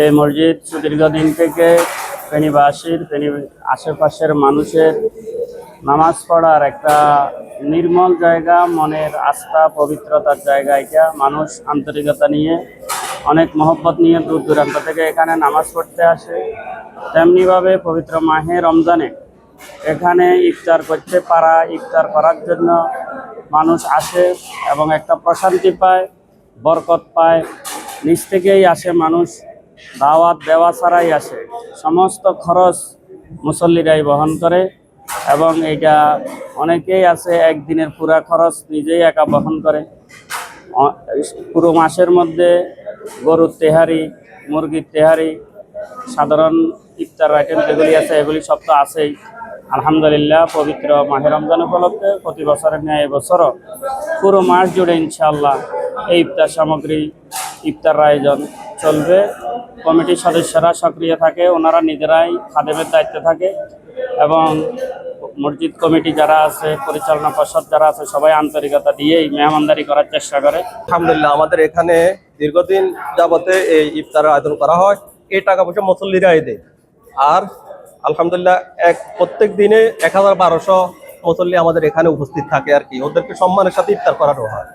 এই মসজিদ সুদীর্ঘদিন থেকে ফেনীবাসীর ফেনী আশেপাশের মানুষের নামাজ পড়ার একটা নির্মল জায়গা, মনের আস্থা পবিত্রতার জায়গা। এটা মানুষ আন্তরিকতা নিয়ে, অনেক মহব্বত নিয়ে দূর দূরান্ত থেকে এখানে নামাজ পড়তে আসে। তেমনিভাবে পবিত্র মাহে রমজানে এখানে ইফতার করতে পারা, ইফতার করার জন্য মানুষ আসে এবং একটা প্রশান্তি পায়, বরকত পায়। নিজ থেকেই আসে মানুষ, দাওয়াত দেওয়া ছাড়াই আসে। সমস্ত খরচ মুসল্লিরাই বহন করে এবং এটা অনেকেই আছে একদিনের পুরা খরচ নিজেই একা বহন করে। পুরো মাসের মধ্যে গরুর তেহারি, মুরগির তেহারি, সাধারণ ইফতার আইটেম যেগুলি আছে এগুলি সব তো আছেই। আলহামদুলিল্লাহ, পবিত্র মাহে রমজান উপলক্ষে প্রতি বছরের ন্যায় এবছরও পুরো মাস জুড়ে ইনশাআল্লাহ এই ইফতার সামগ্রী, ইফতার আয়োজন চলবে। কমিটির সদস্যরা সক্রিয় থাকে, ওনারা নিজেরাই খাদেমের দায়িত্বে থাকে এবং মসজিদ কমিটি যারা আছে, পরিচালনা পর্ষদ যারা আছে, সবাই আন্তরিকতা দিয়েই মেহমানদারি করার চেষ্টা করে। আলহামদুলিল্লাহ, আমাদের এখানে দীর্ঘদিন যাবতে এই ইফতারের আয়োজন করা হয়। এই টাকা পয়সা মুসল্লিরাই দেয়। আর আলহামদুলিল্লাহ প্রত্যেক দিনে ১,১২০০ মুসল্লি আমাদের এখানে উপস্থিত থাকে আর কি। ওদেরকে সম্মানের সাথে ইফতার করানো হয়।